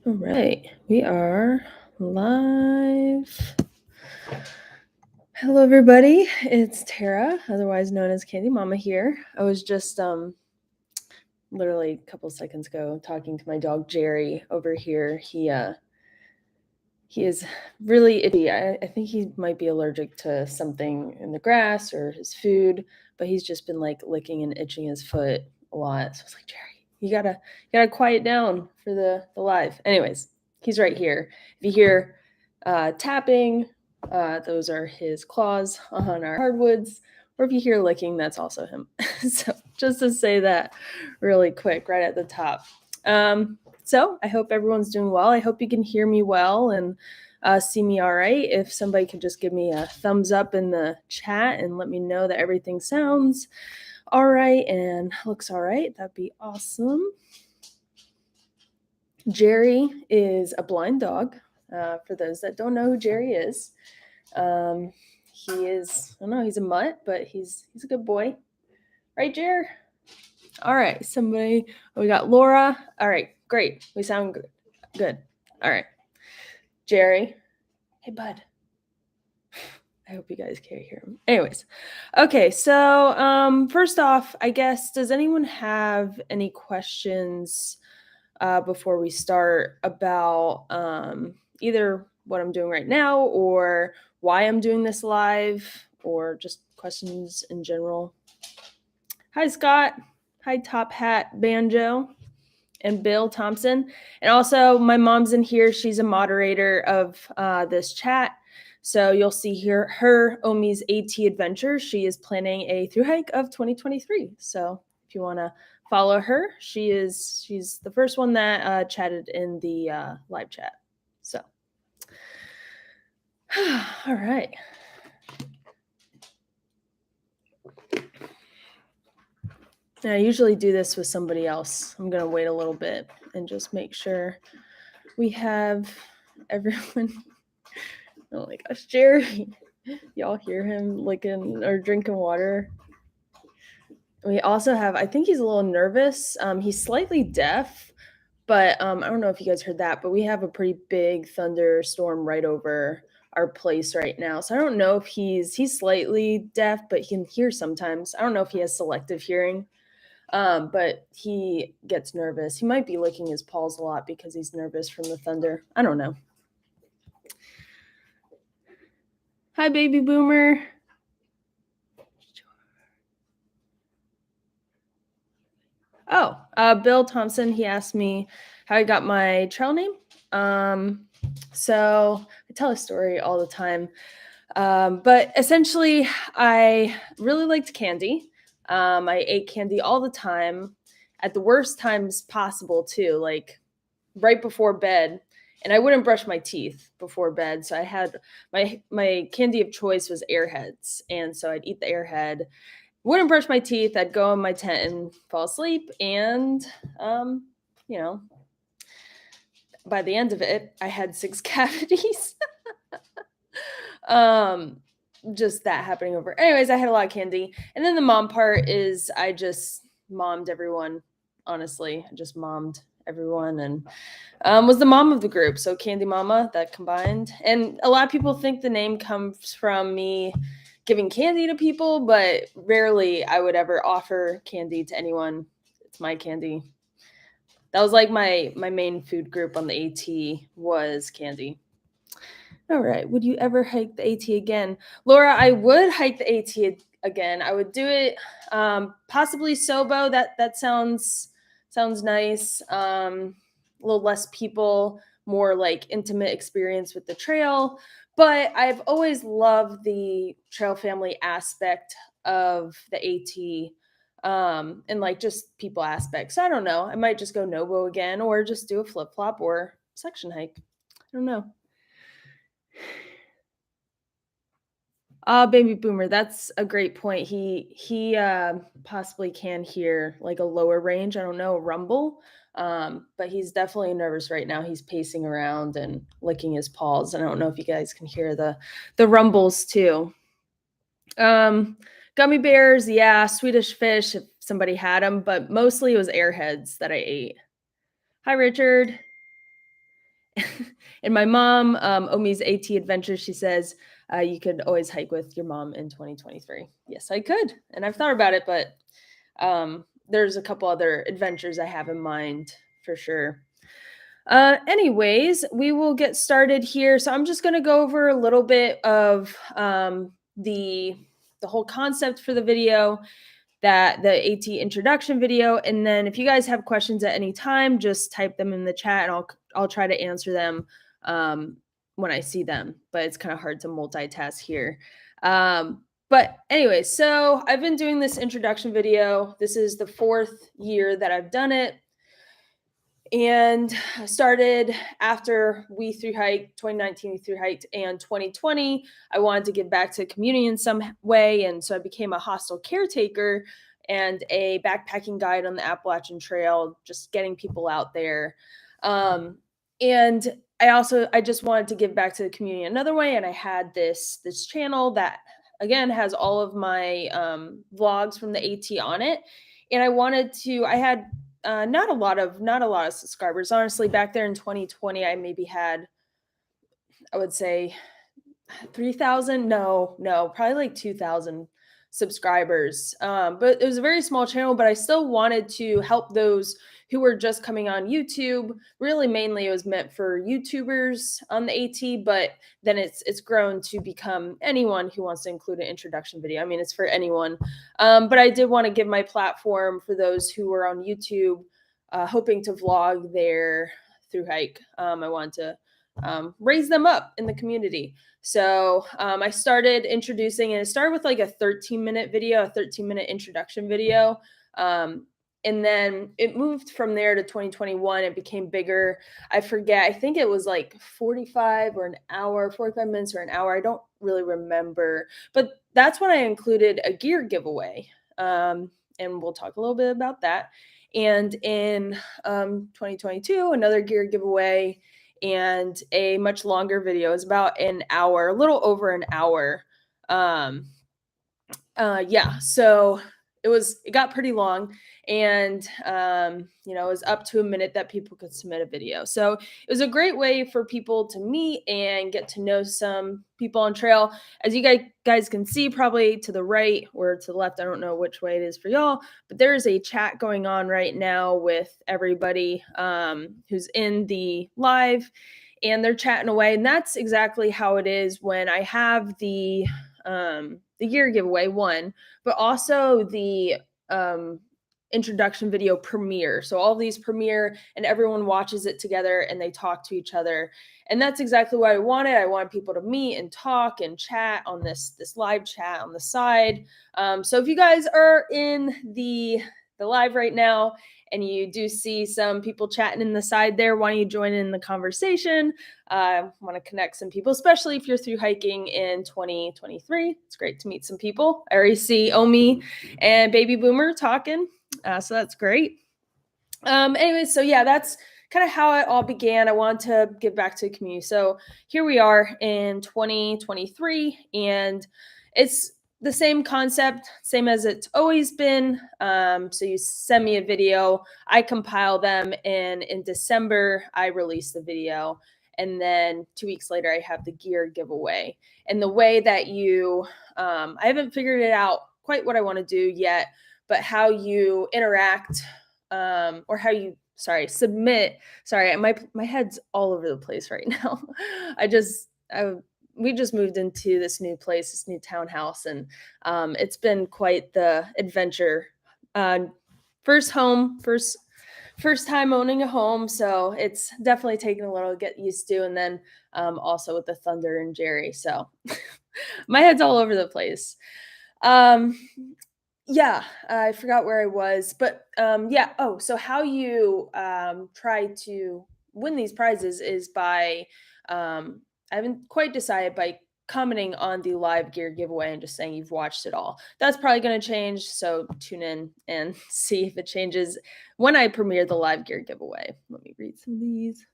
All right, we are live. Hello, everybody. It's Tara, otherwise known as Candy Mama here. I was just literally a couple seconds ago talking to my dog Jerry over here. He is really itchy. I think he might be allergic to something in the grass or his food, but he's just been like licking and itching his foot a lot. So I was like, Jerry, you gotta quiet down for the live. Anyways, he's right here. If you hear tapping, those are his claws on our hardwoods. Or if you hear licking, that's also him. So just to say that really quick, right at the top. So I hope everyone's doing well. I hope you can hear me well and see me all right. If somebody could just give me a thumbs up in the chat and let me know that everything sounds all right and looks all right, that'd be awesome. Jerry is a blind dog. For those that don't know who Jerry is, he is, I don't know, he's a mutt, but he's a good boy. Right, Jerry? All right, somebody, we got Laura. All right, great. We sound good. Good. All right. Jerry. Hey, bud. I hope you guys can't hear him. Anyways, okay, so first off, I guess, does anyone have any questions before we start about either what I'm doing right now or why I'm doing this live or just questions in general? Hi, Scott. Hi, Top Hat Banjo and Bill Thompson. And also, my mom's in here. She's a moderator of this chat. So you'll see here her Omi's AT adventure. She is planning a thru hike of 2023. So if you want to follow her, she's the first one that chatted in the live chat. So, all right. And I usually do this with somebody else. I'm gonna wait a little bit and just make sure we have everyone. Oh my gosh, Jerry. Y'all hear him licking or drinking water. We also have, I think he's a little nervous. He's slightly deaf, but I don't know if you guys heard that, but we have a pretty big thunderstorm right over our place right now. So I don't know if he's slightly deaf, but he can hear sometimes. I don't know if he has selective hearing, but he gets nervous. He might be licking his paws a lot because he's nervous from the thunder. I don't know. Hi, baby boomer. Oh, Bill Thompson, he asked me how I got my trail name. So I tell a story all the time. But essentially, I really liked candy. I ate candy all the time at the worst times possible, too, like right before bed. And I wouldn't brush my teeth before bed. So I had my candy of choice was Airheads. And so I'd eat the Airhead, wouldn't brush my teeth. I'd go in my tent and fall asleep. And, you know, by the end of it, I had 6 cavities. Just that happening over. Anyways, I had a lot of candy. And then the mom part is I just mommed everyone. Honestly, I just mommed everyone and was the mom of the group. So Candy Mama, that combined. And a lot of people think the name comes from me giving candy to people, but rarely I would ever offer candy to anyone. It's my candy. That was like my main food group on the AT was candy. All right. Would you ever hike the AT again? Laura, I would hike the AT again. I would do it possibly Sobo. That sounds nice. A little less people, more like intimate experience with the trail. But I've always loved the trail family aspect of the AT and like just people aspects. So I don't know. I might just go Nobo again or just do a flip flop or section hike. I don't know. Baby boomer, that's a great point. He possibly can hear like a lower range. I don't know, a rumble. But he's definitely nervous right now. He's pacing around and licking his paws. And I don't know if you guys can hear the rumbles too. Gummy bears, yeah, Swedish fish if somebody had them, but mostly it was Airheads that I ate. Hi, Richard. And my mom, Omi's AT Adventure, she says, you could always hike with your mom in 2023. Yes, I could. And I've thought about it, but there's a couple other adventures I have in mind for sure. Anyways, we will get started here. So I'm just going to go over a little bit of the whole concept for the video, that the AT introduction video, and then if you guys have questions at any time, just type them in the chat, and I'll try to answer them when I see them. But it's kind of hard to multitask here. But anyway, so I've been doing this introduction video. This is the 4th year that I've done it. And I started after we thru-hiked, 2019 we thru-hiked, and 2020 I wanted to give back to the community in some way, and so I became a hostel caretaker and a backpacking guide on the Appalachian Trail, just getting people out there. And I just wanted to give back to the community another way, and I had this channel that again has all of my vlogs from the AT on it, and I had not a lot of subscribers. Honestly, back there in 2020, I maybe had, I would say 3,000. No, probably like 2,000 subscribers. But it was a very small channel, but I still wanted to help those who were just coming on YouTube. Really, mainly it was meant for YouTubers on the AT, but then it's grown to become anyone who wants to include an introduction video. I mean, it's for anyone. But I did want to give my platform for those who were on YouTube, hoping to vlog their through hike. I wanted to raise them up in the community. So I started introducing, and it started with like a 13-minute video, a 13-minute introduction video. And then it moved from there to 2021. It became bigger. I forget. I think it was like 45 minutes or an hour. I don't really remember. But that's when I included a gear giveaway. And we'll talk a little bit about that. And in 2022, another gear giveaway and a much longer video. It's about an hour, a little over an hour. So it got pretty long, and it was up to a minute that people could submit a video. So it was a great way for people to meet and get to know some people on trail. As you guys can see, probably to the right or to the left, I don't know which way it is for y'all, but there is a chat going on right now with everybody who's in the live, and they're chatting away. And that's exactly how it is when I have the gear giveaway one, but also the introduction video premiere. So all these premiere and everyone watches it together and they talk to each other. And that's exactly what I wanted. I wanted people to meet and talk and chat on this live chat on the side. So if you guys are in the live right now and you do see some people chatting in the side there, why don't you join in the conversation? I want to connect some people, especially if you're through hiking in 2023. It's great to meet some people. I already see Omi and Baby Boomer talking, so that's great. Anyways, so yeah, that's kind of how it all began. I wanted to give back to the community. So here we are in 2023, and it's the same concept, same as it's always been. So you send me a video, I compile them, and in December, I release the video. And then 2 weeks later, I have the gear giveaway. And the way that I haven't figured it out quite what I want to do yet, but how you interact or how you submit. Sorry, my head's all over the place right now. We just moved into this new place, this new townhouse, and it's been quite the adventure. First time owning a home, so it's definitely taken a little to get used to. And then also with the Thunder and Jerry, so my head's all over the place. Yeah, I forgot where I was, but yeah. Oh, so how you try to win these prizes is by I haven't quite decided, by commenting on the live gear giveaway and just saying you've watched it all. That's probably going to change, so tune in and see if it changes when I premiere the live gear giveaway. Let me read some of these.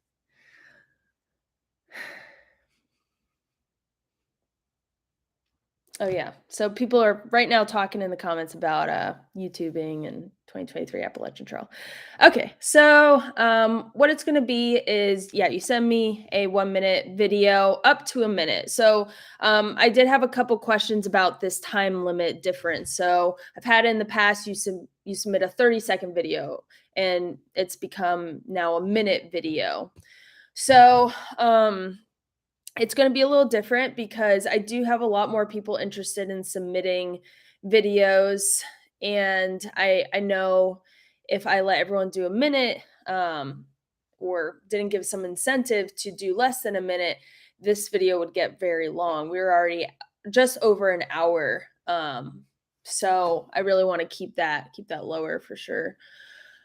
Oh yeah. So people are right now talking in the comments about YouTubing and 2023 Appalachian Trail. Okay, so what it's gonna be is yeah, you send me a 1 minute video up to a minute. So I did have a couple questions about this time limit difference. So I've had in the past you submit a 30-second video and it's become now a minute video. So it's going to be a little different because I do have a lot more people interested in submitting videos, and I know if I let everyone do a minute, or didn't give some incentive to do less than a minute, this video would get very long. We were already just over an hour. So I really want to keep that lower for sure.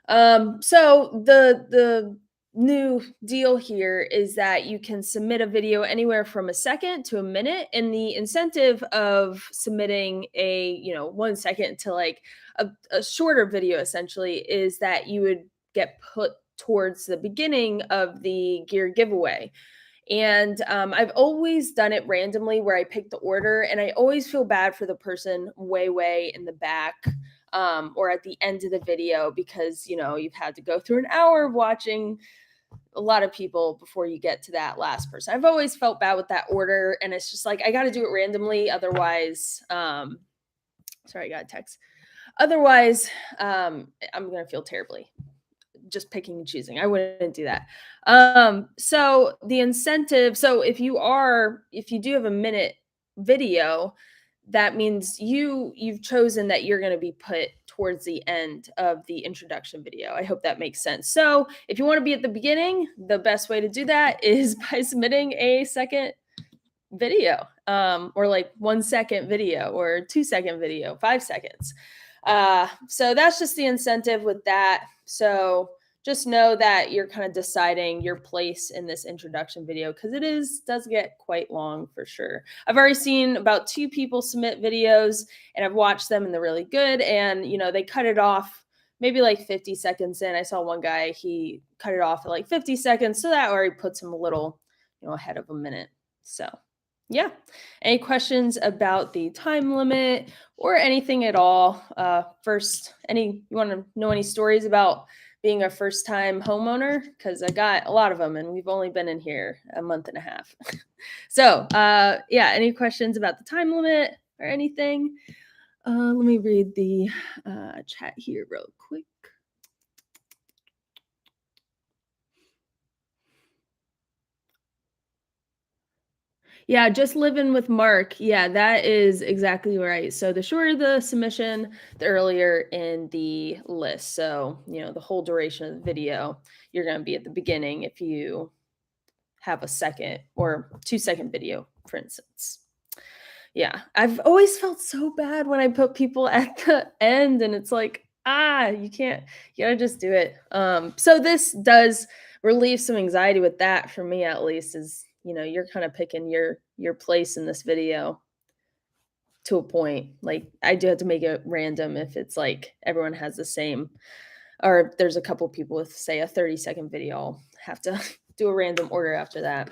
So the new deal here is that you can submit a video anywhere from a second to a minute, and the incentive of submitting a 1 second to like a shorter video essentially is that you would get put towards the beginning of the gear giveaway. And I've always done it randomly where I pick the order, and I always feel bad for the person way in the back, or at the end of the video because you've had to go through an hour of watching a lot of people before you get to that last person. I've always felt bad with that order, and it's just like I got to do it randomly. Otherwise, sorry, I got a text. Otherwise, I'm gonna feel terribly just picking and choosing. I wouldn't do that. So the incentive, so if you do have a minute video, that means you've chosen that you're going to be put towards the end of the introduction video. I hope that makes sense. So if you want to be at the beginning, the best way to do that is by submitting a second video, or like 1 second video or 2 second video, 5 seconds. So that's just the incentive with that. So just know that you're kind of deciding your place in this introduction video because does get quite long for sure. I've already seen about 2 people submit videos and I've watched them and they're really good. And they cut it off maybe like 50 seconds in. I saw one guy, he cut it off at like 50 seconds. So that already puts him a little, ahead of a minute. So yeah. Any questions about the time limit or anything at all? You want to know any stories about being a first time homeowner? Because I got a lot of them and we've only been in here a month and a half. So, yeah, any questions about the time limit or anything? Let me read the chat here real quick. Yeah, just living with Mark. Yeah, that is exactly right. So the shorter the submission, the earlier in the list. So, the whole duration of the video, you're going to be at the beginning if you have a second or 2 second video, for instance. Yeah, I've always felt so bad when I put people at the end and it's like, you can't, you gotta just do it. So this does relieve some anxiety with that for me at least is, you're kind of picking your place in this video to a point. Like I do have to make it random if it's like everyone has the same, or there's a couple people with say a 30-second video, I'll have to do a random order after that.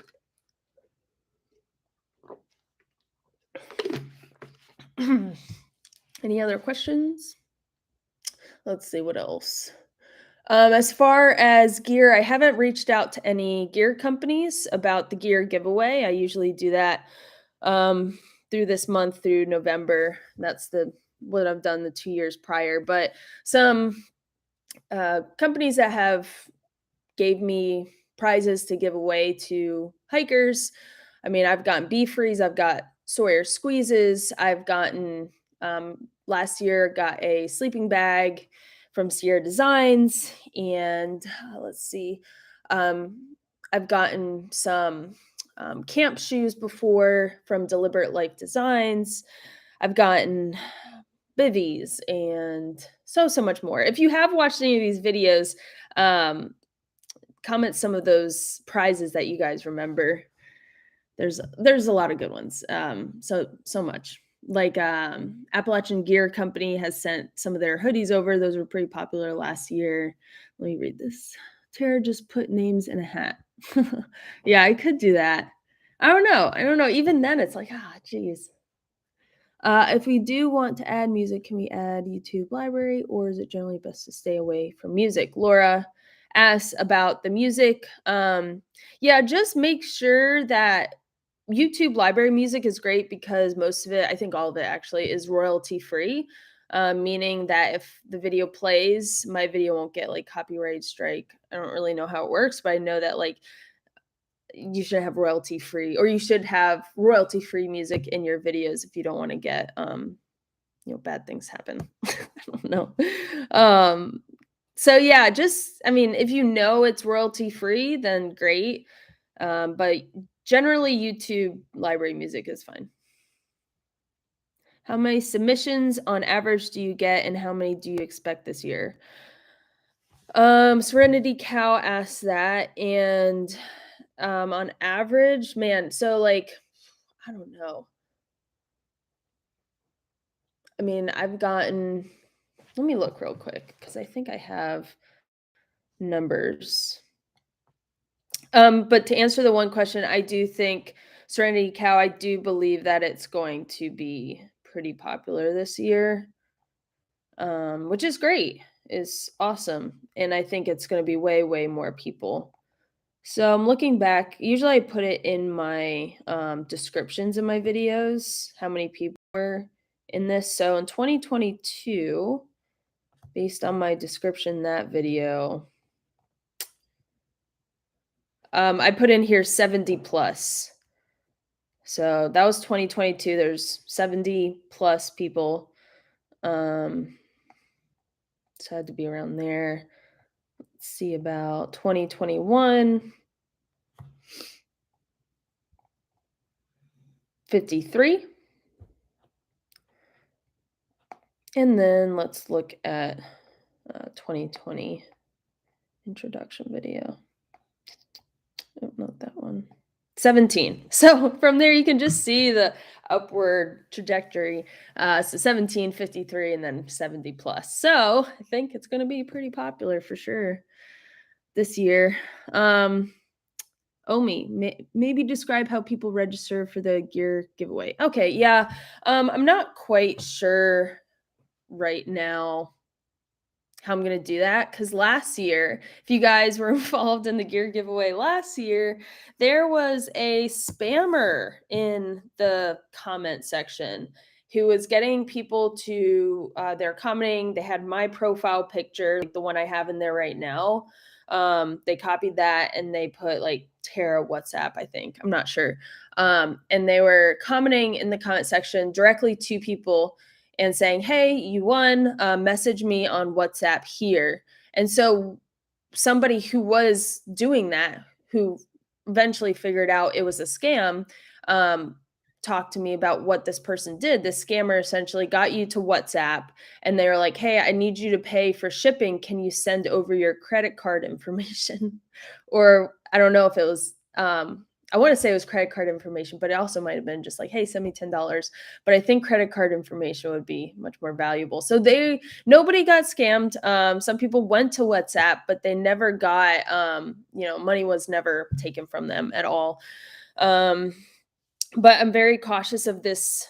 Any other questions? Let's see what else. As far as gear, I haven't reached out to any gear companies about the gear giveaway. I usually do that through this month through November. That's what I've done the 2 years prior. But some companies that have gave me prizes to give away to hikers. I mean, I've gotten bee freeze, I've got Sawyer squeezes, I've gotten last year got a sleeping bag from Sierra Designs, and let's see, I've gotten some camp shoes before from Deliberate Life Designs. I've gotten bivvies and so much more. If you have watched any of these videos, comment some of those prizes that you guys remember. There's a lot of good ones. So much. Like Appalachian Gear Company has sent some of their hoodies over. Those were pretty popular last year. Let me read this. Tara just put names in a hat. Yeah, I could do that. I don't know. Even then, it's like, geez. If we do want to add music, can we add YouTube library or is it generally best to stay away from music? Laura asks about the music. Yeah, just make sure that YouTube library music is great because most of it, I think all of it actually, is royalty free. Meaning that if the video plays, my video won't get like copyright strike. I don't really know how it works, but I know that like you should have royalty free, or you should have royalty free music in your videos if you don't want to get bad things happen. I don't know. um so yeah, just, I mean, if you know it's royalty free, then great. But generally YouTube library music is fine. How many submissions on average do you get and how many do you expect this year? Serenity Cow asked that, and on average, man, so like I don't know. I mean, I've gotten, let me look real quick because I think I have numbers. But to answer the one question, I do think Serenity Cow, I do believe that it's going to be pretty popular this year, which is great. Is awesome. And I think it's going to be way, way more people. So I'm looking back. Usually I put it in my descriptions in my videos, how many people were in this. So in 2022, based on my description in that video, I put in here 70 plus. So that was 2022. There's 70 plus people. So I had to be around there. Let's see about 2021. 53. And then let's look at 2020 introduction video. Oh, not that one. 17. So from there, you can just see the upward trajectory. So 17, 53, and then 70 plus. So I think it's going to be pretty popular for sure this year. Omi, maybe describe how people register for the gear giveaway. Okay, yeah. I'm not quite sure right now how I'm going to do that, because last year, if you guys were involved in the gear giveaway last year, there was a spammer in the comment section who was getting people to they're commenting. They had my profile picture, like the one I have in there right now. They copied that and they put like Tara WhatsApp, I think, I'm not sure. And they were commenting in the comment section directly to people and saying, "Hey, you won, message me on WhatsApp here." And so somebody who was doing that, who eventually figured out it was a scam, um, talked to me about what this person did. This scammer essentially got you to WhatsApp and they were like, "Hey, I need you to pay for shipping. Can you send over your credit card information?" Or I don't know if it was, I want to say it was credit card information, but it also might have been just like, "Hey, send me $10." But I think credit card information would be much more valuable. So nobody got scammed. Some people went to WhatsApp, but they never got, money was never taken from them at all. But I'm very cautious of this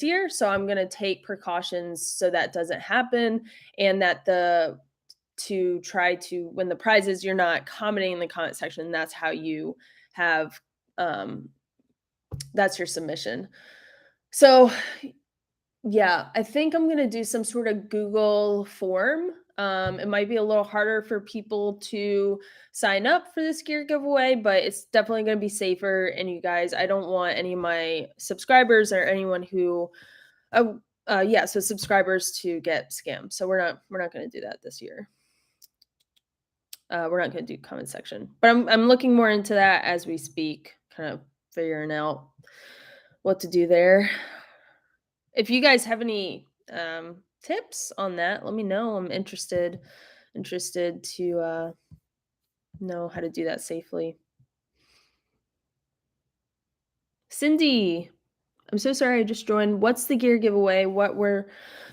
year. So I'm going to take precautions so that doesn't happen, and that to try to win the prizes, you're not commenting in the comment section. That's how you have, um, that's your submission. So yeah, I think I'm gonna do some sort of Google form. It might be a little harder for people to sign up for this gear giveaway, but it's definitely gonna be safer. And you guys, I don't want any of my subscribers or anyone who, uh, yeah, so subscribers to get scammed. So we're not gonna do that this year. We're not gonna do comment section, but I'm looking more into that as we speak, kind of figuring out what to do there. If you guys have any tips on that, let me know. I'm interested to know how to do that safely. Cindy, I'm so sorry I just joined. What's the gear giveaway? What were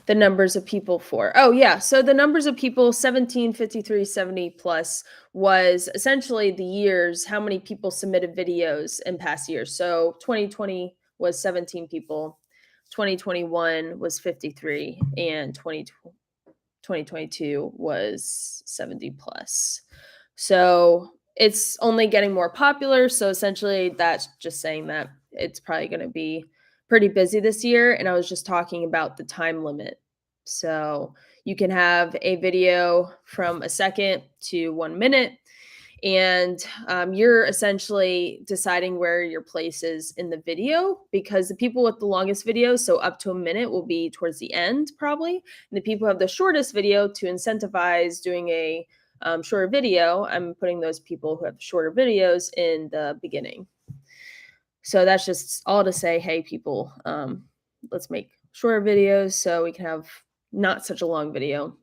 the numbers of people for? Oh, yeah. So the numbers of people 17, 53, 70 plus was essentially the years, how many people submitted videos in past years. So 2020 was 17 people. 2021 was 53 and 2022 was 70 plus. So it's only getting more popular. So essentially, that's just saying that it's probably going to be pretty busy this year. And I was just talking about the time limit. So you can have a video from a second to 1 minute, and you're essentially deciding where your place is in the video, because the people with the longest videos, so up to a minute, will be towards the end probably, and the people who have the shortest video, to incentivize doing a shorter video, I'm putting those people who have shorter videos in the beginning. So that's just all to say, hey people, let's make shorter videos so we can have not such a long video,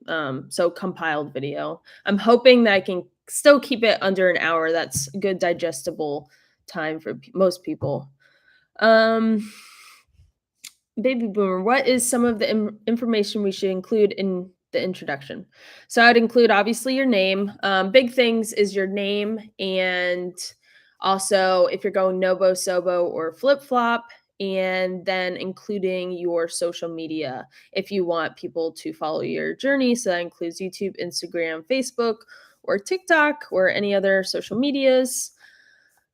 so compiled video. I'm hoping that I can still keep it under an hour. That's a good digestible time for most people. um Baby boomer, what is some of the information we should include in the introduction? So I'd include obviously your name. Big things is your name, and also if you're going Nobo, Sobo, or flip flop, and then including your social media if you want people to follow your journey. So that includes YouTube, Instagram, Facebook, or TikTok, or any other social medias.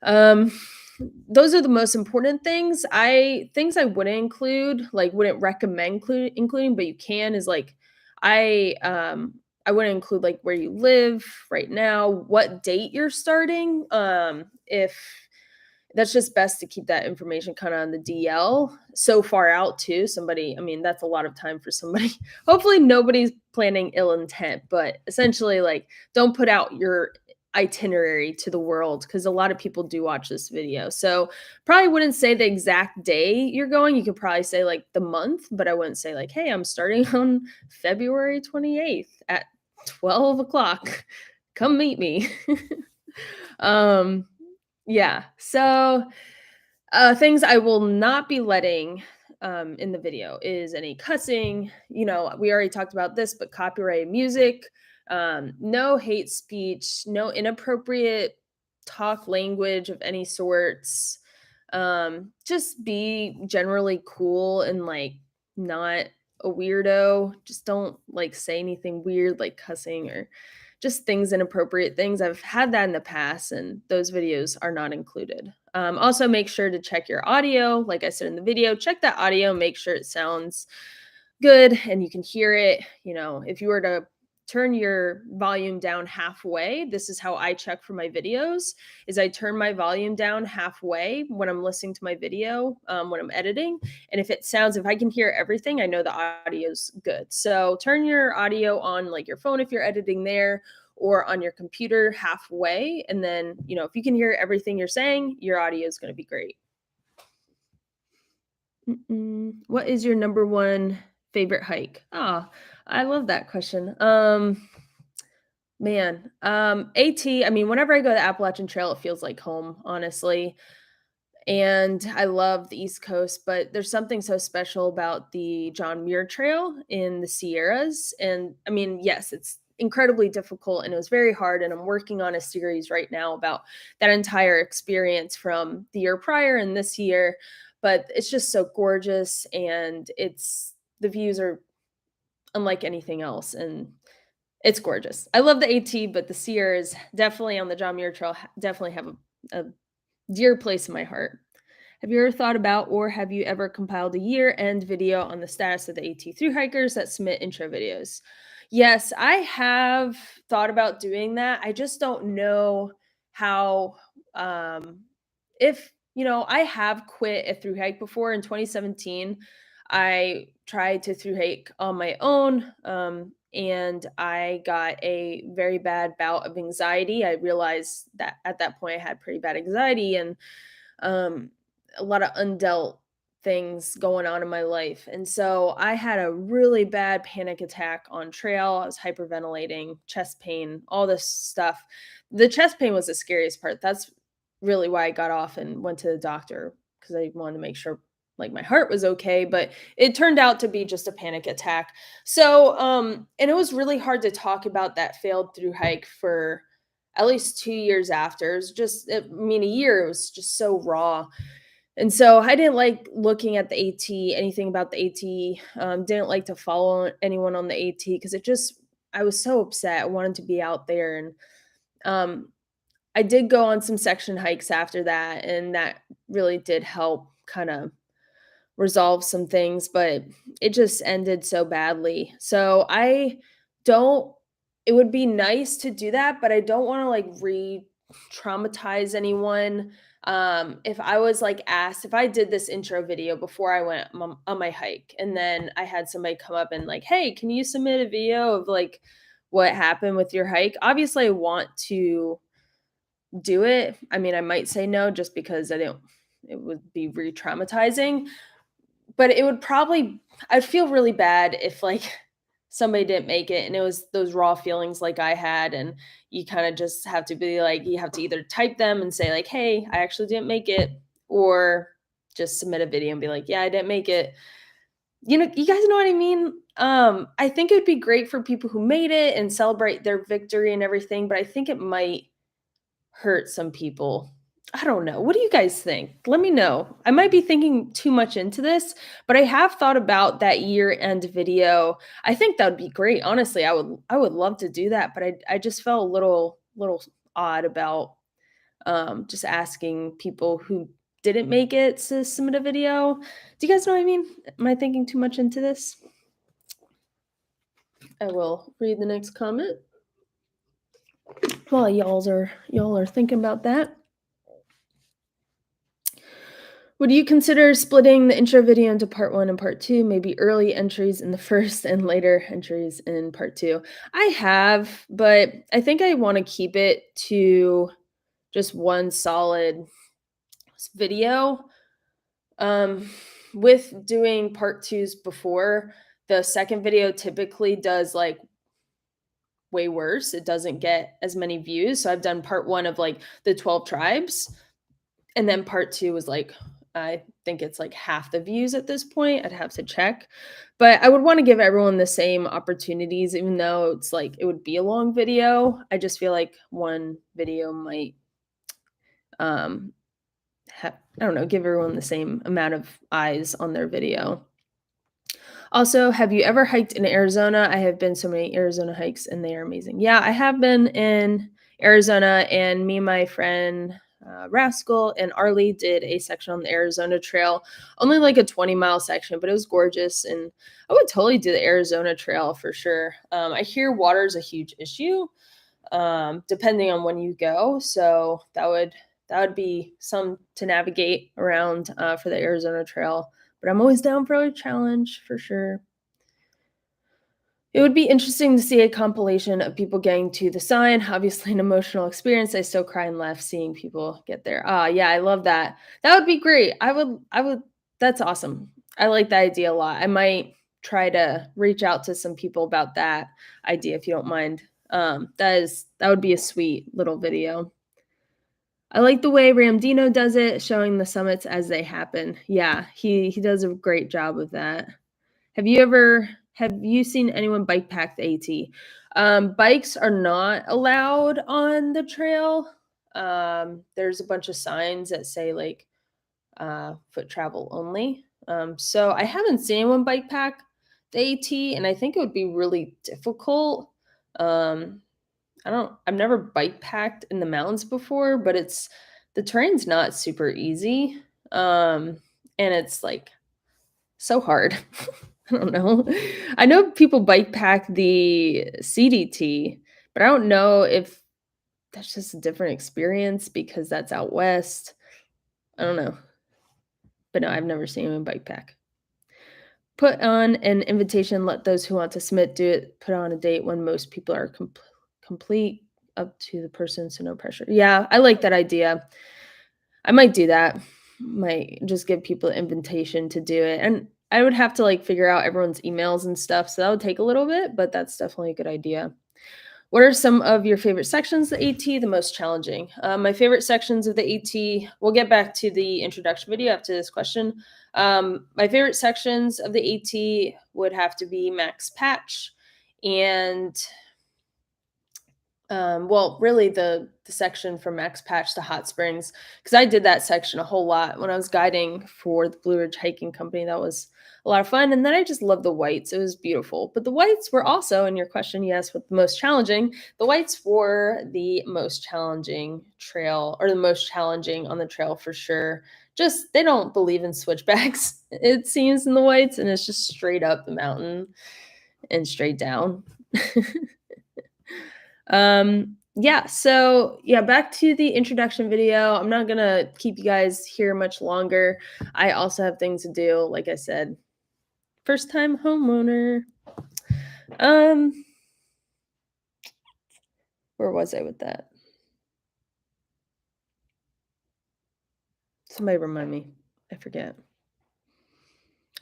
Um, those are the most important things. I wouldn't include, like wouldn't recommend including, but you can, is like I wouldn't include like where you live right now, what date you're starting. If that's just best to keep that information kind of on the DL so far out too. Somebody, I mean, that's a lot of time for somebody. Hopefully nobody's planning ill intent, but essentially like don't put out your itinerary to the world, because a lot of people do watch this video. So probably wouldn't say the exact day you're going. You could probably say like the month, but I wouldn't say like, hey, I'm starting on February 28th at 12 o'clock. Come meet me. um yeah. So, things I will not be letting in the video is any cussing. You know, we already talked about this, but copyrighted music, no hate speech, no inappropriate talk language of any sorts. Just be generally cool and like not a weirdo. Just don't like say anything weird like cussing or just things, inappropriate things. I've had that in the past, and those videos are not included. Also, make sure to check your audio. Like I said in the video, check that audio, make sure it sounds good and you can hear it. You know, if you were to turn your volume down halfway, this is how I check for my videos, is I turn my volume down halfway when I'm listening to my video, when I'm editing. And if I can hear everything, I know the audio's good. So turn your audio on like your phone if you're editing there, or on your computer halfway. And then, you know, if you can hear everything you're saying, your audio is going to be great. What is your number one favorite hike? Ah, I love that question. Man, AT, I mean, whenever I go to the Appalachian Trail, it feels like home, honestly. And I love the East Coast, but there's something so special about the John Muir Trail in the Sierras. And I mean, yes, it's incredibly difficult and it was very hard. And I'm working on a series right now about that entire experience from the year prior and this year. But it's just so gorgeous, and the views are unlike anything else. And it's gorgeous. I love the AT, but the Sierras definitely on the John Muir Trail definitely have a dear place in my heart. Have you ever thought about, or have you ever compiled a year-end video on the status of the AT thru hikers that submit intro videos? Yes, I have thought about doing that. I just don't know how, if, you know, I have quit a thru hike before in 2017. I tried to thru hike on my own, and I got a very bad bout of anxiety. I realized that at that point I had pretty bad anxiety, and um, a lot of undealt things going on in my life. And so I had a really bad panic attack on trail. I was hyperventilating, chest pain, all this stuff. The chest pain was the scariest part. That's really why I got off and went to the doctor, because I wanted to make sure like my heart was okay, but it turned out to be just a panic attack. So and it was really hard to talk about that failed through hike for at least 2 years after. It was just, I mean, a year, it was just so raw. And so I didn't like looking at the AT, anything about the AT. Didn't like to follow anyone on the AT because I was so upset. I wanted to be out there. And um, I did go on some section hikes after that. And that really did help kind of resolve some things, but it just ended so badly. So I don't it would be nice to do that, but I don't wanna, like, re-traumatize anyone. If I was, like, asked if I did this intro video before I went on my hike, and then I had somebody come up and like, "Hey, can you submit a video of, like, what happened with your hike?" Obviously, I want to do it. I mean, I might say no just because I don't it would be re-traumatizing, but it would probably I'd feel really bad if, like, somebody didn't make it and it was those raw feelings like I had, and you kinda just have to be like you have to either type them and say like, "Hey, I actually didn't make it," or just submit a video and be like, "Yeah, I didn't make it." You guys know what I mean? I think it'd be great for people who made it and celebrate their victory and everything, but I think it might hurt some people. I don't know. What do you guys think? Let me know. I might be thinking too much into this, but I have thought about that year-end video. I think that would be great. Honestly, I would love to do that, but I just felt a little odd about just asking people who didn't make it to submit a video. Do you guys know what I mean? Am I thinking too much into this? I will read the next comment while y'all are thinking about that. Would you consider splitting the intro video into part 1 and part 2, maybe early entries in the first and later entries in part 2? I have, but I think I wanna keep it to just one solid video. Um, with doing part 2s before, the second video typically does, like, way worse. It doesn't get as many views, so I've done part 1 of, like, the 12 tribes, and then part 2 was like I think it's like half the views at this point. I'd have to check. But I would want to give everyone the same opportunities, even though it's like it would be a long video. I just feel like one video might um I don't know, give everyone the same amount of eyes on their video. Also, have you ever hiked in Arizona? I have been so many Arizona hikes and they are amazing. Yeah, I have been in Arizona, and me and my friend Rascal and Arlie did a section on the Arizona Trail, only like a 20-mile section, but it was gorgeous. And I would totally do the Arizona Trail for sure. I hear water is a huge issue, depending on when you go. So that would be some to navigate around for the Arizona Trail. But I'm always down for a challenge for sure. It would be interesting to see a compilation of people getting to the sign. Obviously, an emotional experience. I still cry and laugh seeing people get there. Ah, yeah, I love that. That would be great. I would. That's awesome. I like that idea a lot. I might try to reach out to some people about that idea if you don't mind. That would be a sweet little video. I like the way Ramdino does it, showing the summits as they happen. Yeah, he does a great job of that. Have you seen anyone bike pack the AT? Bikes are not allowed on the trail. There's a bunch of signs that say like foot travel only. So I haven't seen anyone bike pack the AT, and I think it would be really difficult. Um, I've never bike packed in the mountains before, but the terrain's not super easy. And it's like so hard. I don't know. I know people bike pack the CDT, but I don't know if that's just a different experience because that's out west. I don't know. But no, I've never seen anyone bike pack. Put on an invitation, let those who want to submit do it. Put on a date when most people are complete, up to the person, so no pressure. Yeah, I like that idea. I might do that. Might just give people an invitation to do it. And I would have to like figure out everyone's emails and stuff. So that would take a little bit, but that's definitely a good idea. What are some of your favorite sections of the AT, the most challenging? My favorite sections of the AT, we'll get back to the introduction video after this question. My favorite sections of the AT would have to be Max Patch and Well, really the section from Max Patch to Hot Springs, because I did that section a whole lot when I was guiding for the Blue Ridge Hiking Company. That was a lot of fun, and then I just love the whites. It was beautiful, but the whites were also, in your question, yes, what the most challenging. The whites were the most challenging trail, or the most challenging on the trail for sure. Just they don't believe in switchbacks. It seems in the whites, and it's just straight up the mountain and straight down. Yeah, so yeah, back to the introduction video. I'm not gonna keep you guys here much longer. I also have things to do, like I said. First time homeowner. Um, where was I with that? Somebody remind me. I forget.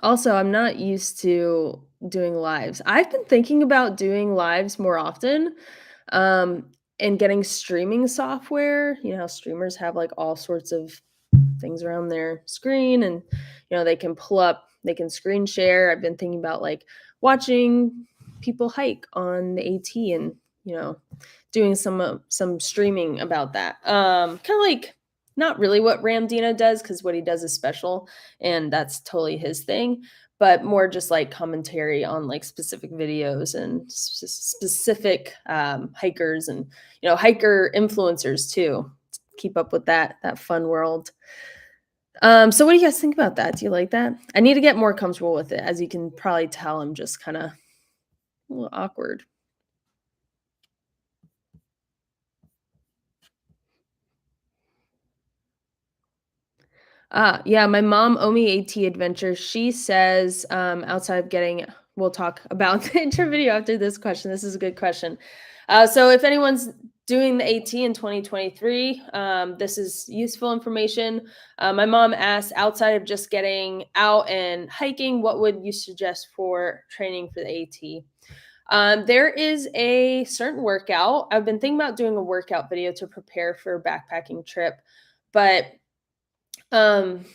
Also, I'm not used to doing lives. I've been thinking about doing lives more often, um, and getting streaming software. You know how streamers have like all sorts of things around their screen, and they can pull up, they can screen share. I've been thinking about like watching people hike on the AT, and doing some streaming about that. Kind of like not really what Ramdino does, because what he does is special and that's totally his thing, but more just like commentary on like specific videos and specific hikers, and hiker influencers too. Keep up with that fun world. So what do you guys think about that? Do you like that? I need to get more comfortable with it. As you can probably tell, I'm just kind of a little awkward. Yeah, my mom, Omi AT Adventure, she says, outside of getting, we'll talk about the intro video after this question. This is a good question. So if anyone's doing the AT in 2023, this is useful information. My mom asked, outside of just getting out and hiking, what would you suggest for training for the AT? There is a certain workout. I've been thinking about doing a workout video to prepare for a backpacking trip, but um,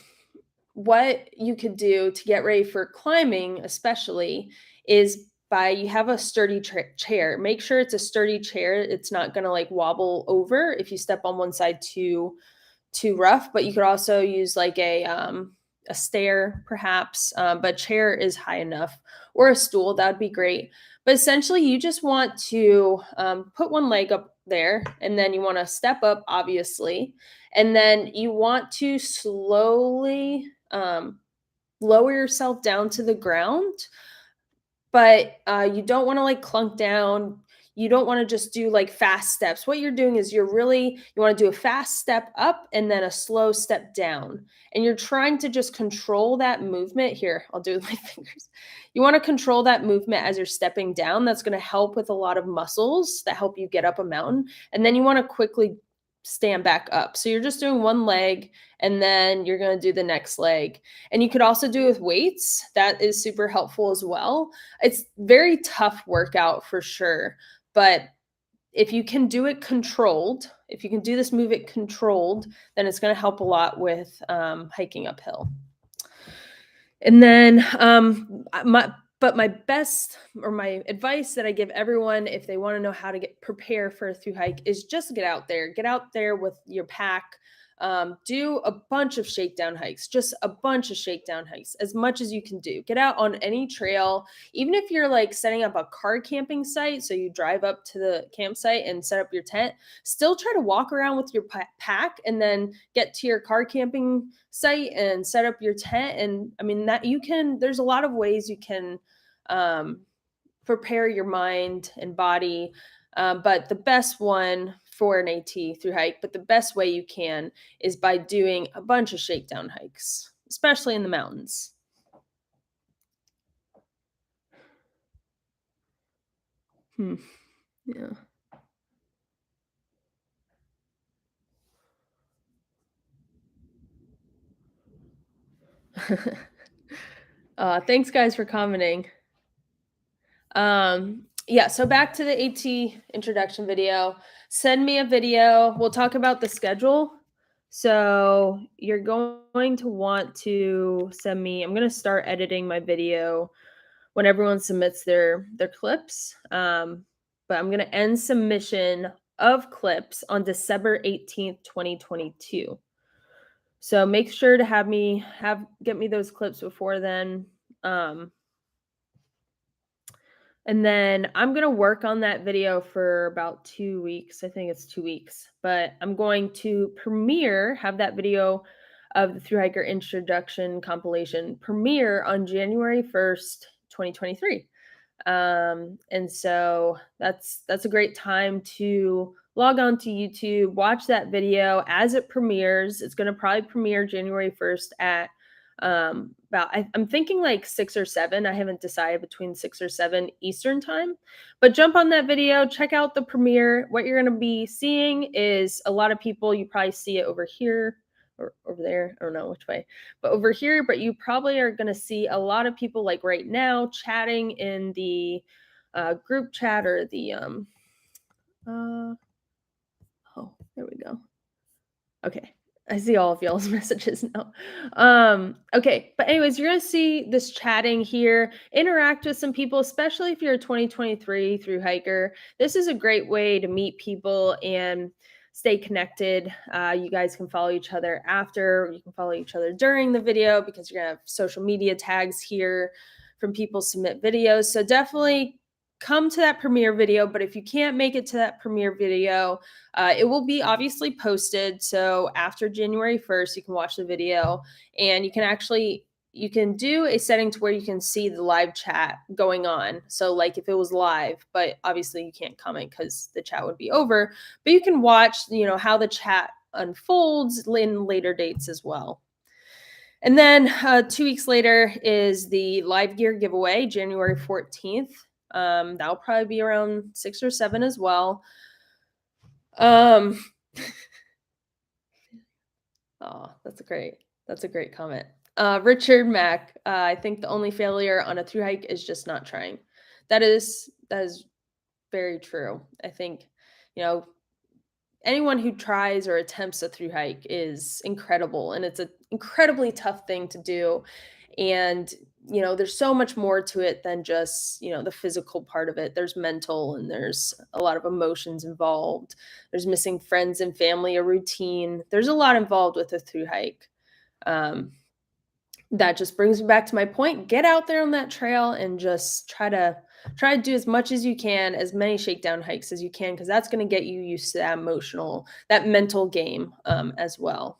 what you could do to get ready for climbing, especially, is by you have a sturdy chair. Make sure it's a sturdy chair. It's not going to like wobble over if you step on one side too rough. But you could also use like a stair, perhaps. But chair is high enough, or a stool. That would be great. But essentially, you just want to put one leg up there, and then you want to step up, obviously, and then you want to slowly lower yourself down to the ground, but you don't want to like clunk down. You don't want to just do like fast steps. What you're doing is you want to do a fast step up and then a slow step down. And you're trying to just control that movement. Here, I'll do it with my fingers. You want to control that movement as you're stepping down. That's going to help with a lot of muscles that help you get up a mountain. And then you want to quickly stand back up. So you're just doing one leg, and then you're going to do the next leg. And you could also do it with weights. That is super helpful as well. It's very tough workout for sure, but if you can do it controlled, if you can do this move it controlled, then it's going to help a lot with hiking uphill. And then my best, or my advice that I give everyone if they want to know how to prepare for a through hike, is just get out there. Get out there with your pack. Do a bunch of shakedown hikes, just a bunch of shakedown hikes, as much as you can do. Get out on any trail, even if you're like setting up a car camping site. So you drive up to the campsite and set up your tent, still try to walk around with your pack, and then get to your car camping site and set up your tent. And I mean, there's a lot of ways you can um, prepare your mind and body. But the best one for an AT through hike, but the best way you can, is by doing a bunch of shakedown hikes, especially in the mountains. Hmm. Yeah. Thanks, guys, for commenting. Yeah, so back to the AT introduction video. Send me a video. We'll talk about the schedule. So you're going to want to send me, I'm going to start editing my video when everyone submits their clips. But I'm going to end submission of clips on December 18th, 2022. So make sure to get me those clips before then. Um, and then I'm gonna work on that video for about 2 weeks. I think it's 2 weeks, but I'm going to have that video of the thru hiker introduction compilation premiere on January 1st, 2023. And so that's a great time to log on to YouTube, watch that video as it premieres. It's going to probably premiere January 1st at I'm thinking like 6 or 7. I haven't decided between 6 or 7 Eastern time. But jump on that video, check out the premiere. What you're going to be seeing is a lot of people, you probably see it over here or over there. I don't know which way, but over here. But you probably are going to see a lot of people like right now chatting in the group chat or the oh, there we go. Okay. I see all of y'all's messages now. Okay, but anyways, you're gonna see this chatting here, interact with some people, especially if you're a 2023 thru hiker. This is a great way to meet people and stay connected. You guys can follow each other after, you can follow each other during the video because you're gonna have social media tags here from people submit videos. So definitely come to that premiere video. But if you can't make it to that premiere video, it will be obviously posted. So after January 1st, you can watch the video and you can do a setting to where you can see the live chat going on. So like if it was live, but obviously you can't comment because the chat would be over, but you can watch, how the chat unfolds in later dates as well. And then 2 weeks later is the live gear giveaway, January 14th. That'll probably be around 6 or 7 as well. Oh, that's a great comment. Richard Mack, I think the only failure on a thru hike is just not trying. That is very true. I think, anyone who tries or attempts a thru hike is incredible, and it's an incredibly tough thing to do. And there's so much more to it than just the physical part of it. There's mental, and there's a lot of emotions involved. There's missing friends and family, a routine. There's a lot involved with a thru hike. That just brings me back to my point. Get out there on that trail and just try to do as much as you can, as many shakedown hikes as you can, because that's going to get you used to that mental game as well.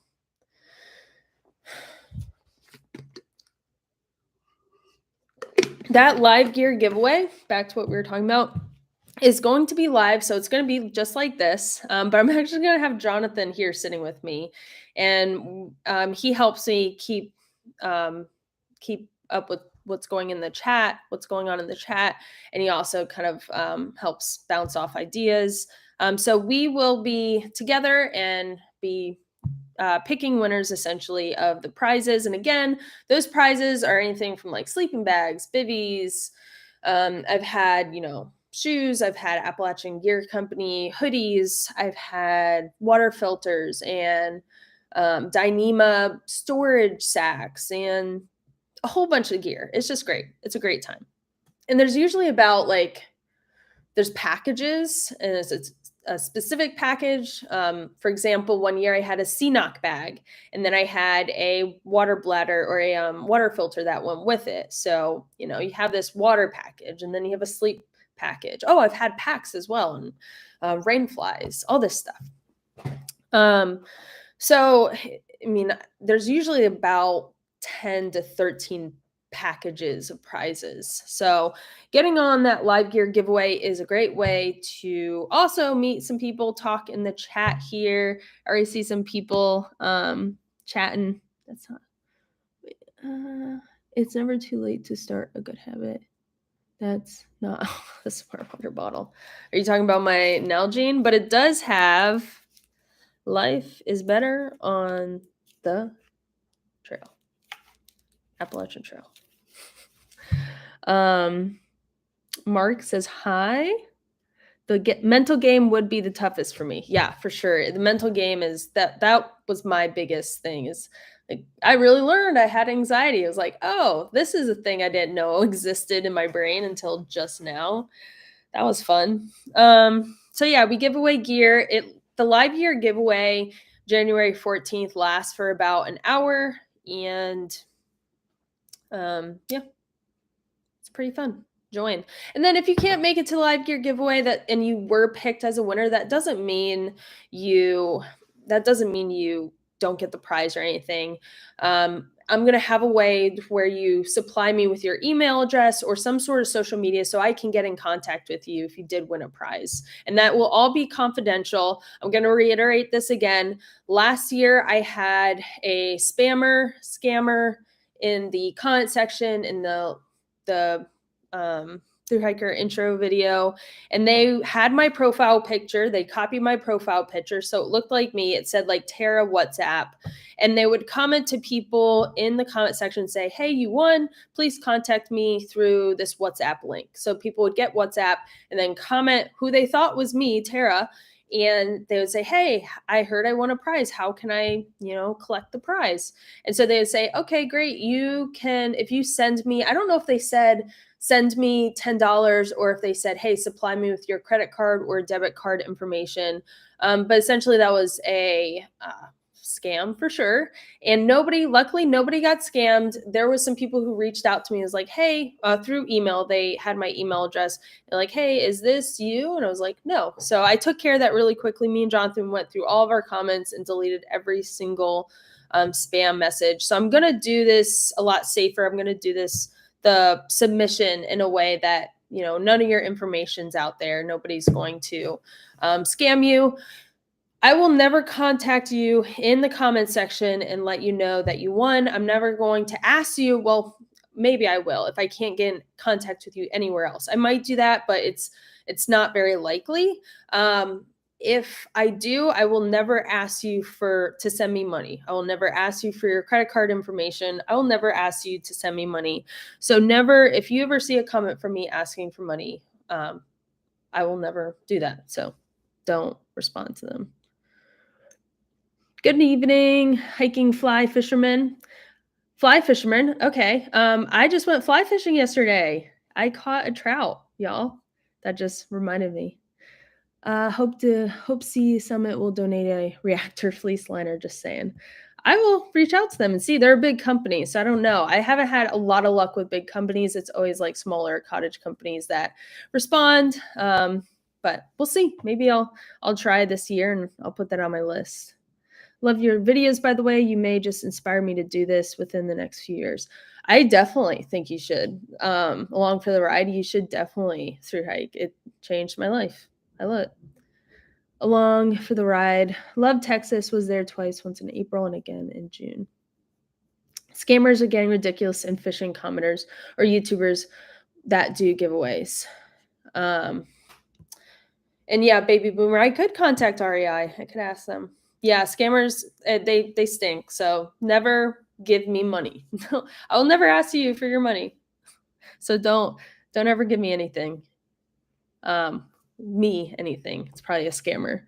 That live gear giveaway, back to what we were talking about, is going to be live. So it's going to be just like this. But I'm actually going to have Jonathan here sitting with me. And he helps me keep up with what's going on in the chat. And he also kind of helps bounce off ideas. So we will be together and be picking winners essentially of the prizes. And again, those prizes are anything from like sleeping bags, bivvies. I've had, shoes. I've had Appalachian Gear Company hoodies. I've had water filters and Dyneema storage sacks and a whole bunch of gear. It's just great. It's a great time. And there's usually there's packages, and it's a specific package. For example, one year I had a CNOC bag, and then I had a water bladder or a water filter that went with it. So, you have this water package, and then you have a sleep package. Oh, I've had packs as well, and rain flies, all this stuff. So, I mean, there's usually about 10 to 13 packages of prizes. So getting on that live gear giveaway is a great way to also meet some people, talk in the chat here. I already see some people chatting. That's not it's never too late to start a good habit. That's not a smart water bottle. Are you talking about my Nalgene? But it does have life is better on the trail. Appalachian Trail. Mark says hi. The mental game would be the toughest for me. Yeah, for sure. The mental game is that was my biggest thing. Is like I really learned I had anxiety. I was like, oh, this is a thing I didn't know existed in my brain until just now. That was fun. So yeah, we give away gear. The live gear giveaway January 14th lasts for about an hour, and yeah, it's pretty fun. Join. And then if you can't make it to the live gear giveaway and you were picked as a winner, you that doesn't mean you don't get the prize or anything. I'm going to have a way where you supply me with your email address or some sort of social media so I can get in contact with you if you did win a prize. And that will all be confidential. I'm going to reiterate this again. Last year, I had a scammer in the comment section in the through hiker intro video, and they had my profile picture. They copied my profile picture so it looked like me. It said like Tara WhatsApp, and they would comment to people in the comment section, say, hey, you won, please contact me through this WhatsApp link. So people would get WhatsApp and then comment who they thought was me, Tara, and they would say, hey, I heard I won a prize, how can I collect the prize? And so they would say, okay, great, you can, if you send me, I don't know if they said send me $10 or if they said, hey, supply me with your credit card or debit card information. But essentially that was a scam for sure. And luckily nobody got scammed. There was some people who reached out to me and was like, hey, through email, they had my email address. They're like, hey, is this you? And I was like, no. So I took care of that really quickly. Me and Jonathan went through all of our comments and deleted every single spam message. So I'm going to do this a lot safer. I'm going to do the submission in a way that none of your information's out there. Nobody's going to scam you. I will never contact you in the comment section and let you know that you won. I'm never going to ask you, well, maybe I will if I can't get in contact with you anywhere else. I might do that, but it's not very likely. If I do, I will never ask you to send me money. I will never ask you for your credit card information. I will never ask you to send me money. So never, if you ever see a comment from me asking for money, I will never do that. So don't respond to them. Good evening, hiking fly fisherman. Fly fisherman, okay. I just went fly fishing yesterday. I caught a trout, y'all. That just reminded me. Hope Sea Summit will donate a reactor fleece liner, just saying. I will reach out to them and see. They're a big company, so I don't know. I haven't had a lot of luck with big companies. It's always like smaller cottage companies that respond. But we'll see. Maybe I'll try this year and I'll put that on my list. Love your videos, by the way. You may just inspire me to do this within the next few years. I definitely think you should. Along for the ride, you should definitely through hike. It changed my life. I love it. Along for the ride. Love Texas. Was there twice, once in April and again in June. Scammers are getting ridiculous and fishing commenters or YouTubers that do giveaways. And yeah, Baby Boomer, I could contact REI. I could ask them. Yeah, scammers, they stink. So never give me money. I will never ask you for your money. So don't ever give me anything. Anything. It's probably a scammer.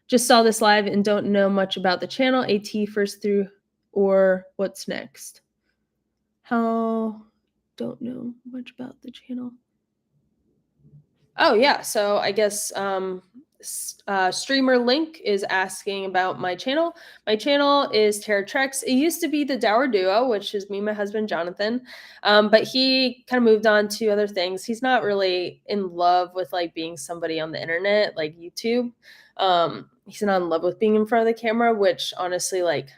Just saw this live and don't know much about the channel. AT first through or what's next? How don't know much about the channel. Oh yeah, so I guess streamer Link is asking about my channel. My channel is Tara Treks. It used to be the Dower Duo, which is me and my husband Jonathan, but he kind of moved on to other things. He's not really in love with like being somebody on the internet like YouTube. He's not in love with being in front of the camera, which honestly, like,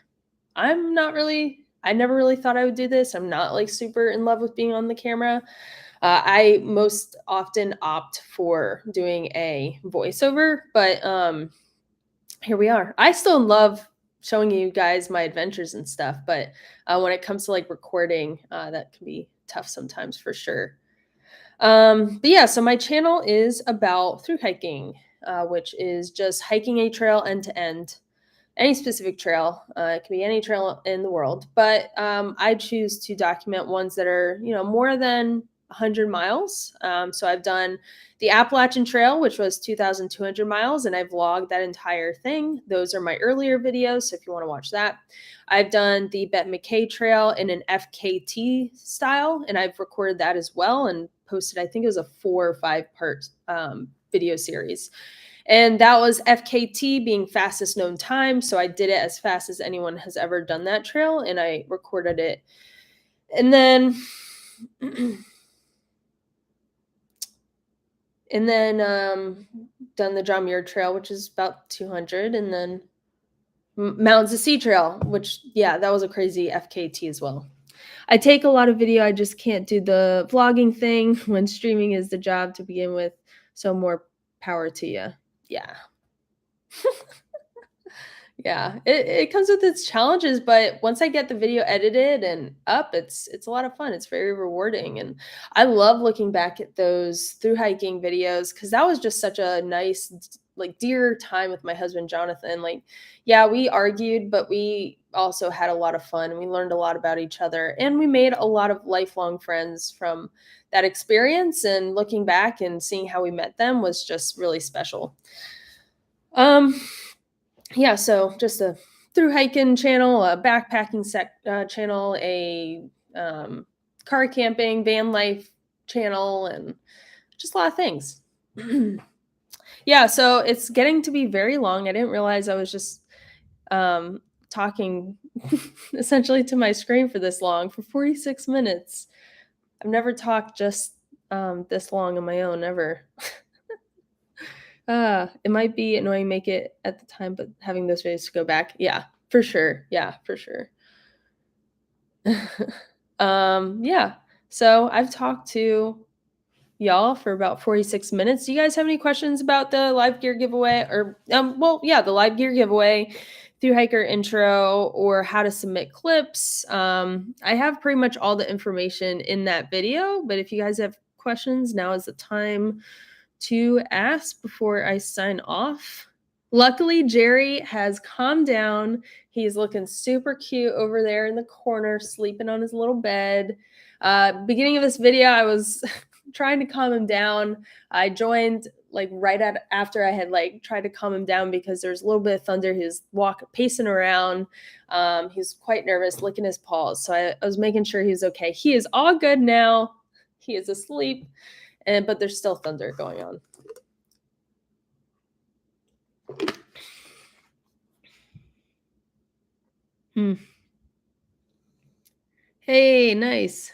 I never really thought I would do this. I'm not like super in love with being on the camera. I most often opt for doing a voiceover, but here we are. I still love showing you guys my adventures and stuff, but when it comes to like recording, that can be tough sometimes for sure. But yeah, so my channel is about through hiking, which is just hiking a trail end to end. Any specific trail. It can be any trail in the world, but I choose to document ones that are, more than 100 miles. So I've done the Appalachian Trail, which was 2,200 miles, and I vlogged that entire thing. Those are my earlier videos, so if you want to watch that. I've done the Bet McKay Trail in an FKT style, and I've recorded that as well and posted, I think it was a 4 or 5 part video series. And that was FKT being fastest known time. So I did it as fast as anyone has ever done that trail, and I recorded it. And then, done the John Muir Trail, which is about 200, and then Mountains to Sea Trail, which, yeah, that was a crazy FKT as well. I take a lot of video. I just can't do the vlogging thing when streaming is the job to begin with. So more power to you. Yeah. Yeah, it comes with its challenges, but once I get the video edited and up, it's a lot of fun. It's very rewarding, and I love looking back at those through hiking videos because that was just such a nice, like, dear time with my husband Jonathan. Like, yeah, we argued, but we also had a lot of fun. We learned a lot about each other, and we made a lot of lifelong friends from that experience. And looking back and seeing how we met them was just really special. Um, yeah, so just a through hiking channel, a backpacking channel, a car camping, van life channel, and just a lot of things. Yeah, so it's getting to be very long. I didn't realize I was just talking essentially to my screen for this long, for 46 minutes. I've never talked just this long on my own, ever. It might be annoying make it at the time, but having those videos to go back, yeah, for sure. Yeah, for sure. Yeah. So I've talked to y'all for about 46 minutes. Do you guys have any questions about the live gear giveaway or well, yeah, the live gear giveaway, through hiker intro, or how to submit clips? I have pretty much all the information in that video, but if you guys have questions, now is the time to ask before I sign off. Luckily, Jerry has calmed down. He's looking super cute over there in the corner, sleeping on his little bed. Beginning of this video, I was trying to calm him down. I joined like after I had like tried to calm him down because there's a little bit of thunder. He was pacing around. He was quite nervous, licking his paws. So I was making sure he was okay. He is all good now. He is asleep, but there's still thunder going on. Hey, nice.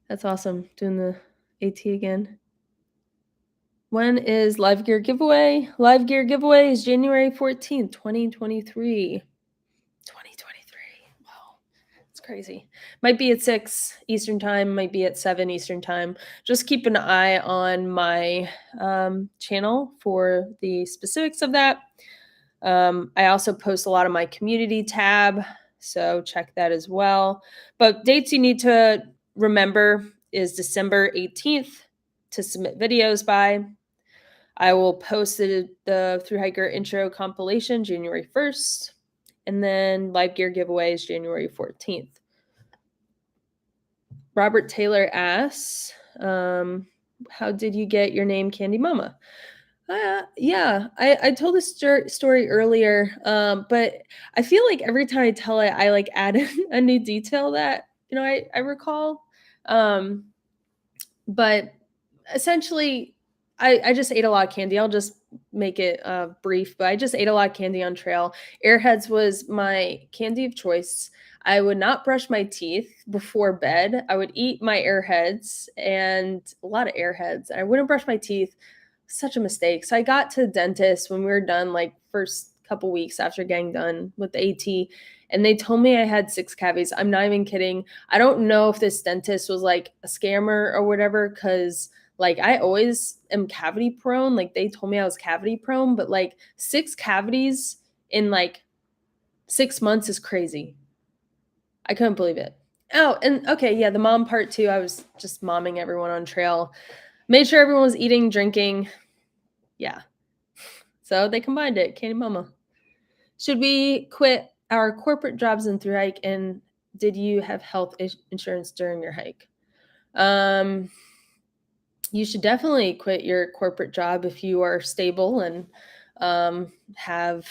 That's awesome. Doing the AT again. When is live gear giveaway? Live gear giveaway is January 14th, 2023. 2023. Wow. It's crazy. Might be at 6 Eastern time, might be at 7 Eastern time. Just keep an eye on my channel for the specifics of that. I also post a lot of my community tab, so check that as well. But dates you need to remember is December 18th to submit videos by. I will post the Thru Hiker intro compilation January 1st, and then live gear giveaway is January 14th. Robert Taylor asks, how did you get your name Candy Mama? Yeah, I told this story earlier, but I feel like every time I tell it, I like add a new detail that I recall. But essentially, I just ate a lot of candy. I'll just make it brief, but I just ate a lot of candy on trail. Airheads was my candy of choice. I would not brush my teeth before bed. I would eat my Airheads and a lot of Airheads. I wouldn't brush my teeth. Such a mistake. So I got to the dentist when we were done, like first couple weeks after getting done with the AT, and they told me I had 6 cavities. I'm not even kidding. I don't know if this dentist was like a scammer or whatever, because like I always am cavity prone. Like they told me I was cavity prone, but like 6 cavities in like 6 months is crazy. I couldn't believe it. Oh, and okay, yeah, the mom part too. I was just momming everyone on trail. Made sure everyone was eating, drinking. Yeah. So they combined it. Candy Mama. Should we quit our corporate jobs and through hike? And did you have health insurance during your hike? You should definitely quit your corporate job if you are stable and have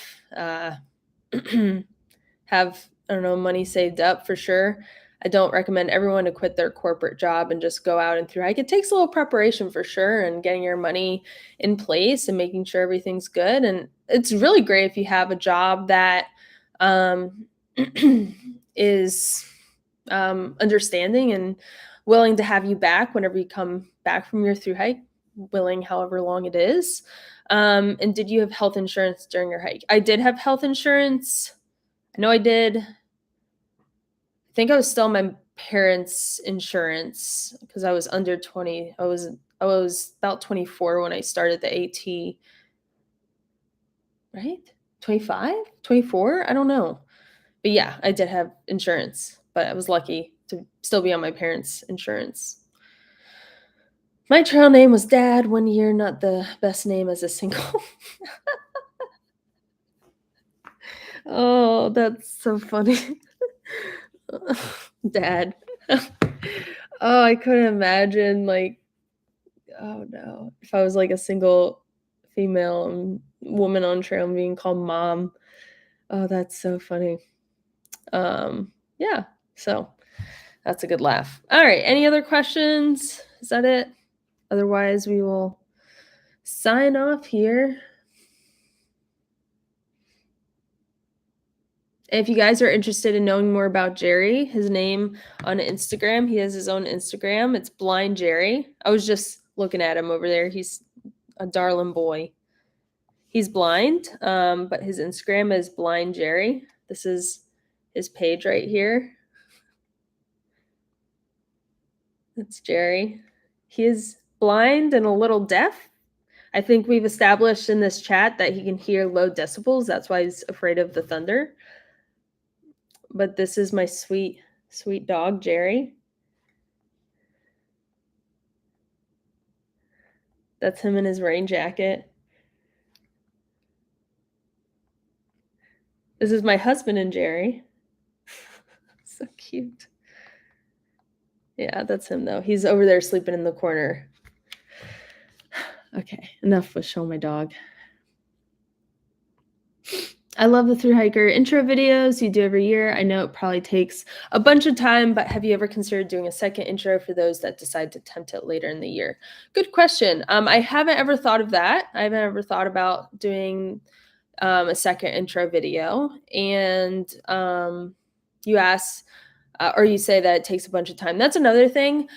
have I don't know, money saved up for sure. I don't recommend everyone to quit their corporate job and just go out and through hike. It takes a little preparation for sure and getting your money in place and making sure everything's good. And it's really great if you have a job that um, is understanding and willing to have you back whenever you come back from your through hike, willing however long it is. And did you have health insurance during your hike? I did have health insurance. I know I did. I think I was still on my parents' insurance because I was under 20. I was about 24 when I started the AT, right? 25? 24? I don't know. But yeah, I did have insurance, but I was lucky to still be on my parents' insurance. My trail name was Dad 1 year, not the best name as a single. Oh, that's so funny. Dad. Oh, I couldn't imagine, like, oh no, if I was like a single female woman on trail and being called mom. Oh, that's so funny. Yeah, so that's a good laugh. All right, any other questions? Is that it? Otherwise, we will sign off here. If you guys are interested in knowing more about Jerry, his name on Instagram, he has his own Instagram. It's Blind Jerry. I was just looking at him over there. He's a darling boy. He's blind, but his Instagram is Blind Jerry. This is his page right here. That's Jerry. He is blind and a little deaf. I think we've established in this chat that he can hear low decibels. That's why he's afraid of the thunder. But this is my sweet, sweet dog, Jerry. That's him in his rain jacket. This is my husband and Jerry. So cute. Yeah, that's him though. He's over there sleeping in the corner. Okay, enough with showing my dog. I love the thru hiker intro videos you do every year. I know it probably takes a bunch of time, but have you ever considered doing a second intro for those that decide to attempt it later in the year? Good question. I haven't ever thought of that. I haven't ever thought about doing a second intro video. And you ask, or you say that it takes a bunch of time. That's another thing.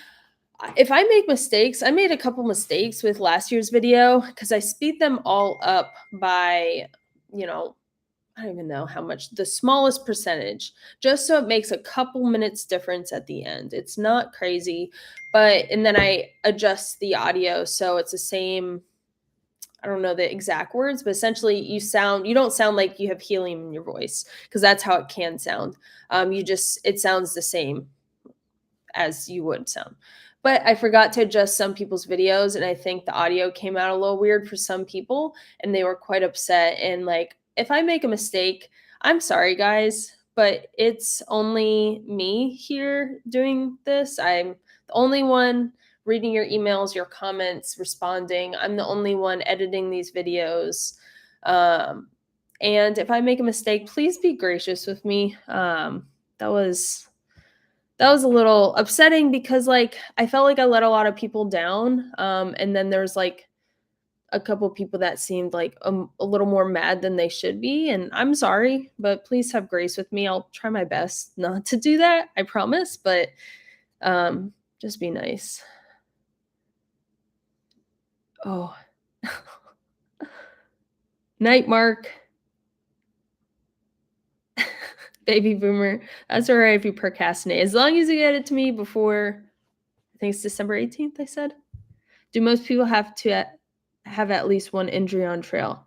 If I make mistakes, I made a couple mistakes with last year's video because I speed them all up by, I don't even know how much, the smallest percentage, just so it makes a couple minutes difference at the end. It's not crazy, and then I adjust the audio so it's the same. I don't know the exact words, but essentially you don't sound like you have helium in your voice because that's how it can sound. It sounds the same as you would sound. But I forgot to adjust some people's videos, and I think the audio came out a little weird for some people, and they were quite upset. And like, if I make a mistake, I'm sorry, guys, but it's only me here doing this. I'm the only one reading your emails, your comments, responding. I'm the only one editing these videos. And if I make a mistake, please be gracious with me. That was a little upsetting because like I felt like I let a lot of people down. And then there's like a couple people that seemed like a little more mad than they should be. And I'm sorry, but please have grace with me. I'll try my best not to do that. I promise, but just be nice. Oh, night, Mark. Baby boomer. That's all right if you procrastinate. As long as you get it to me before, I think it's December 18th, I said. Do most people have to have at least one injury on trail?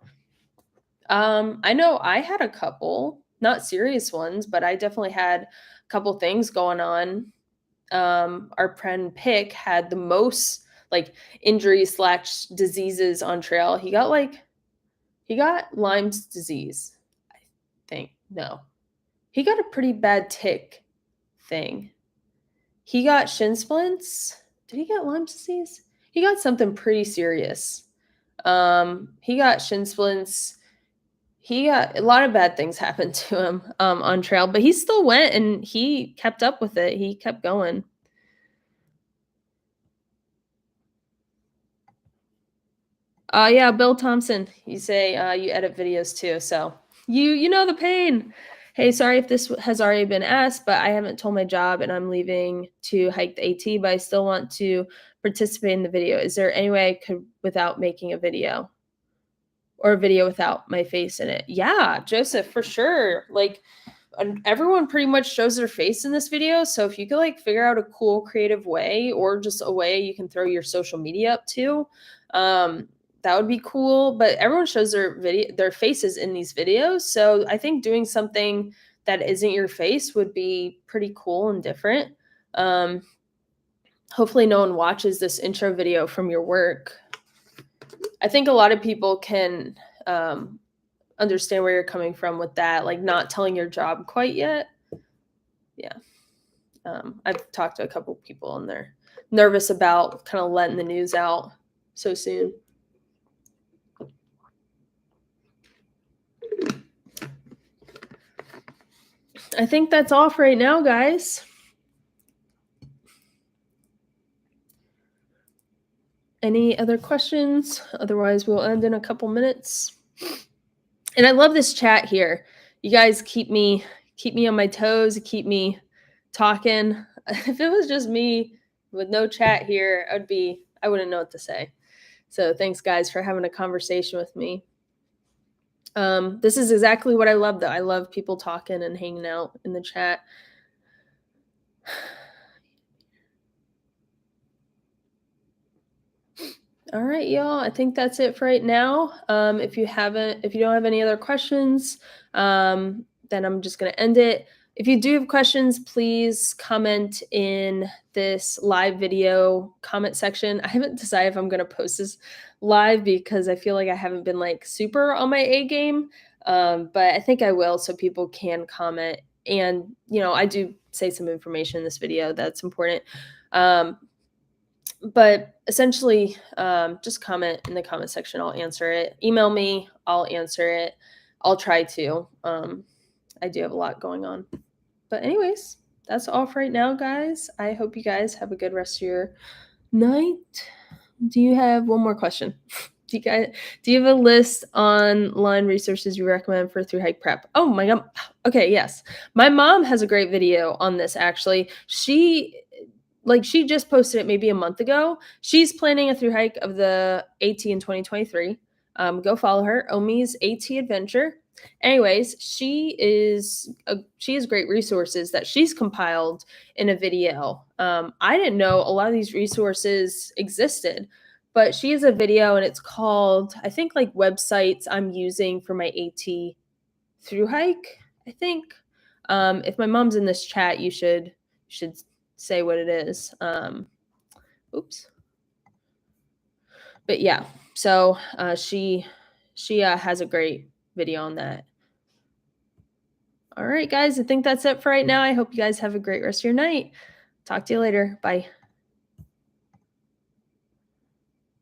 I know I had a couple, not serious ones, but I definitely had a couple things going on. Our friend Pick had the most like injuries / diseases on trail. He got Lyme's disease, I think. No, he got a pretty bad tick thing. He got shin splints. Did he get Lyme's disease? He got something pretty serious. He got shin splints. He a lot of bad things happened to him, on trail, but he still went and he kept up with it. He kept going. Yeah, Bill Thompson. You say, you edit videos too, so you know the pain. Hey, sorry if this has already been asked, but I haven't told my job and I'm leaving to hike the AT, but I still want to participate in the video. Is there any way I could without making a video or a video without my face in it? Yeah, Joseph, for sure. Like, everyone pretty much shows their face in this video. So if you could like figure out a cool creative way or just a way you can throw your social media up to, um, that would be cool. But everyone shows their faces in these videos. So I think doing something that isn't your face would be pretty cool and different. Um, hopefully no one watches this intro video from your work. I think a lot of people can understand where you're coming from with that, like not telling your job quite yet. Yeah. I've talked to a couple people and they're nervous about kind of letting the news out so soon. I think that's all for right now, guys. Any other questions? Otherwise, we'll end in a couple minutes. And I love this chat here. You guys keep me on my toes, keep me talking. If it was just me with no chat here, I wouldn't know what to say. So thanks guys for having a conversation with me. This is exactly what I love though. I love people talking and hanging out in the chat. All right, y'all. I think that's it for right now. If you don't have any other questions, then I'm just gonna end it. If you do have questions, please comment in this live video comment section. I haven't decided if I'm gonna post this live because I feel like I haven't been like super on my A game. But I think I will so people can comment. And I do say some information in this video that's important. But essentially, just comment in the comment section. I'll answer it. Email me. I'll answer it. I'll try to. I do have a lot going on. But anyways, that's all for right now, guys. I hope you guys have a good rest of your night. Do you have one more question? Do you have a list online resources you recommend for through hike prep? Oh my god. Okay, yes. My mom has a great video on this actually. She just posted it maybe a month ago. She's planning a through hike of the AT in 2023. Go follow her, Omi's AT Adventure. Anyways, she has great resources that she's compiled in a video. I didn't know a lot of these resources existed, but she has a video and it's called, I think, like websites I'm using for my AT through hike. I think if my mom's in this chat, you should say what it is. Oops. But yeah, so she has a great video on that. All right, guys, I think that's it for right now. I hope you guys have a great rest of your night. Talk to you later. Bye.